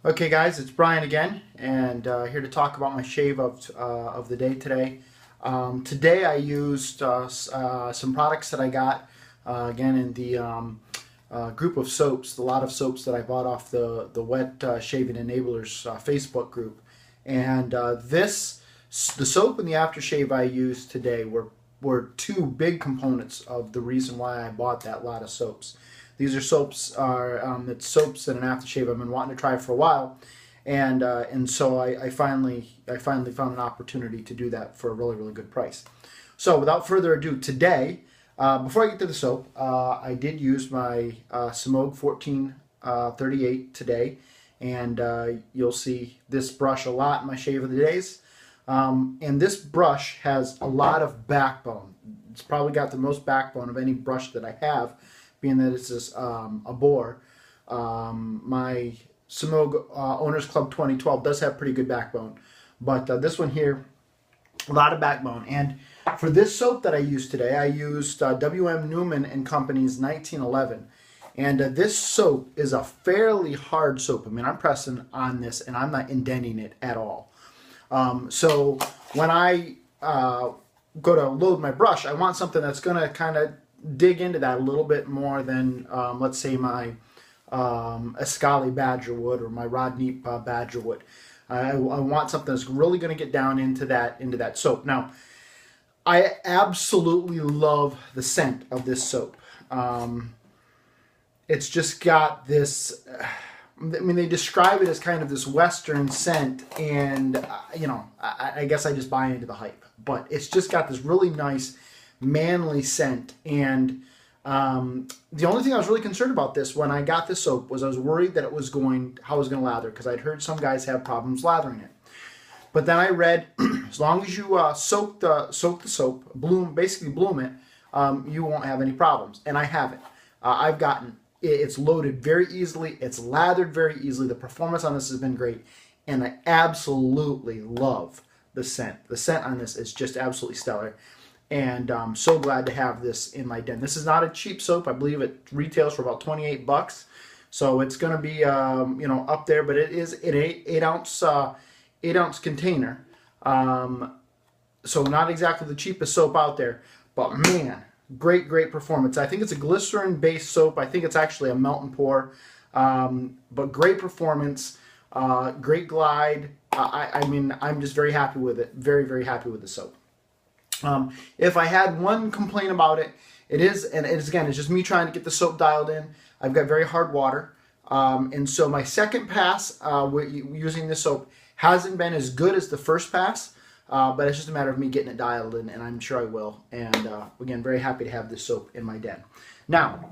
Okay, guys, it's Brian again, and here to talk about my shave of the day today. Today I used some products that I got again in the group of soaps, the lot of soaps that I bought off the Wet Shaving Enablers Facebook group, and the soap and the aftershave I used today were two big components of the reason why I bought that lot of soaps. These are soaps it's soaps and an aftershave I've been wanting to try for a while, and so I finally found an opportunity to do that for a really good price. So without further ado, today before I get to the soap, I did use my Semogue 1438 today, and you'll see this brush a lot in my shave of the days. And this brush has a lot of backbone. It's probably got the most backbone of any brush that I have, being that it's just a bore. My Semogue Owners Club 2012 does have pretty good backbone, but this one here, a lot of backbone. And for this soap that I used today, I used WM Neumann and Company's 1911. And this soap is a fairly hard soap. I mean, I'm pressing on this and I'm not indenting it at all. So when I go to load my brush, I want something that's going to kind of dig into that a little bit more than, let's say, my Escali Badger would or my Rodney Badger would. I want something that's really going to get down into that soap. Now, I absolutely love the scent of this soap. It's just got this. I mean, they describe it as kind of this Western scent, and I guess I just buy into the hype. But it's just got this really nice, manly scent. And the only thing I was really concerned about this when I got this soap was I was worried that how it was going to lather, because I'd heard some guys have problems lathering it. But then I read, as long as you soak the soap, basically bloom it, you won't have any problems. And I haven't. It's loaded very easily. It's lathered very easily. The performance on this has been great. And I absolutely love the scent. The scent on this is just absolutely stellar. And I'm so glad to have this in my den. This is not a cheap soap. I believe it retails for about 28 bucks. So it's going to be up there, but it is an 8-ounce container. So not exactly the cheapest soap out there, but man, great performance. I think it's a glycerin-based soap. I think it's actually a melt and pour, but great performance, great glide. I mean, I'm just very happy with it. Very happy with the soap. If I had one complaint about it, it's just me trying to get the soap dialed in. I've got very hard water, and so my second pass using this soap hasn't been as good as the first pass. But it's just a matter of me getting it dialed in, and I'm sure I will. And again, very happy to have this soap in my den. Now,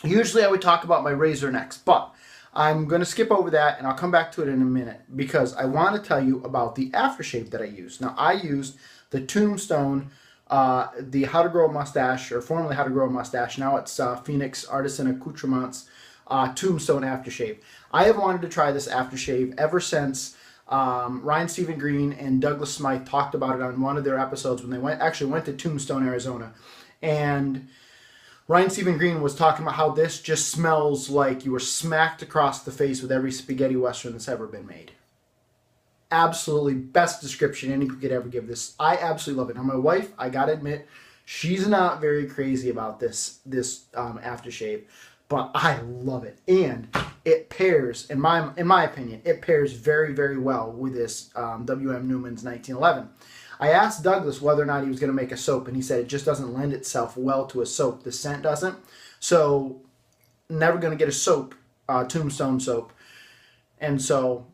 usually I would talk about my razor next, but I'm going to skip over that, and I'll come back to it in a minute because I want to tell you about the aftershave that I used. Now, I used the Tombstone, the How to Grow a Mustache, or formerly How to Grow a Mustache. Now it's Phoenix Artisan Accoutrements Tombstone aftershave. I have wanted to try this aftershave ever since Ryan Stephen Green and Douglas Smythe talked about it on one of their episodes when they went to Tombstone, Arizona. And Ryan Stephen Green was talking about how this just smells like you were smacked across the face with every spaghetti western that's ever been made. Absolutely best description anyone could ever give this. I absolutely love it. Now my wife, I gotta admit, she's not very crazy about this aftershave, but I love it, and it pairs, in my opinion, it pairs very well with this WM Neumann's 1911. I asked Douglas whether or not he was going to make a soap, and he said it just doesn't lend itself well to a soap. The scent doesn't, so never going to get a soap, Tombstone soap. And so,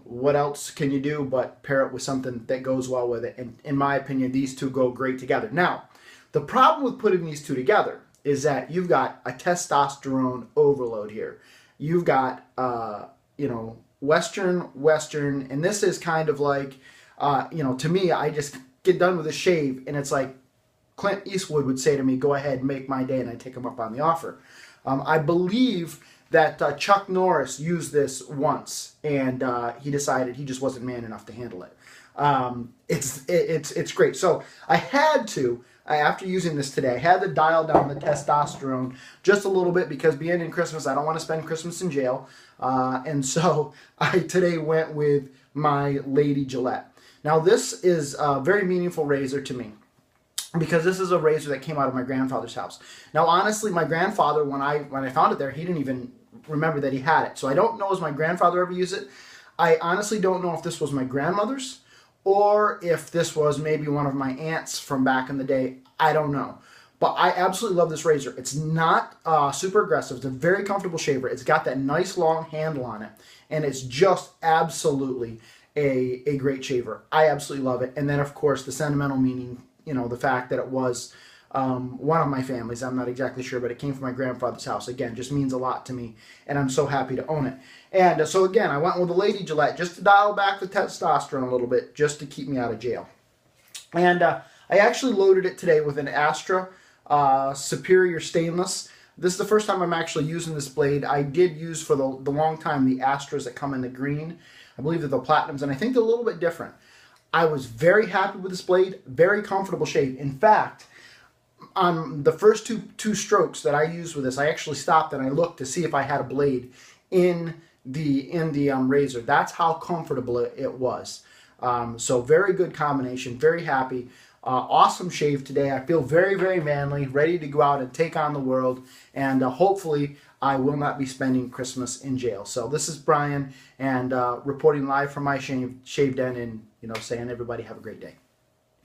what else can you do but pair it with something that goes well with it? And in my opinion, these two go great together. Now, the problem with putting these two together is that you've got a testosterone overload here. You've got, Western, and this is kind of like, to me, I just get done with a shave, and it's like Clint Eastwood would say to me, go ahead, make my day, and I take him up on the offer. I believe that Chuck Norris used this once, and he decided he just wasn't man enough to handle it. It's great. So I had to after using this today, I had to dial down the testosterone just a little bit because being in Christmas, I don't want to spend Christmas in jail. And so I today went with my Lady Gillette. Now this is a very meaningful razor to me, because this is a razor that came out of my grandfather's house. Now, honestly, my grandfather, when I found it there, he didn't even remember that he had it. So I don't know if my grandfather ever used it. I honestly don't know if this was my grandmother's or if this was maybe one of my aunts from back in the day. I don't know. But I absolutely love this razor. It's not super aggressive. It's a very comfortable shaver. It's got that nice long handle on it. And it's just absolutely a great shaver. I absolutely love it. And then, of course, the sentimental meaning, you know, the fact that it was one of my families. I'm not exactly sure, but it came from my grandfather's house. Again, just means a lot to me, and I'm so happy to own it. And so again, I went with the Lady Gillette just to dial back the testosterone a little bit, just to keep me out of jail. And I actually loaded it today with an Astra Superior Stainless. This is the first time I'm actually using this blade. I did use for the long time the Astras that come in the green. I believe they're the Platinums, and I think they're a little bit different. I was very happy with this blade, very comfortable shave. In fact, on the first two strokes that I used with this, I actually stopped and I looked to see if I had a blade in the razor. That's how comfortable it was. So very good combination, very happy. Awesome shave today. I feel very, very manly, ready to go out and take on the world, and hopefully I will not be spending Christmas in jail. So this is Brian, and reporting live from my shave den, and saying everybody have a great day.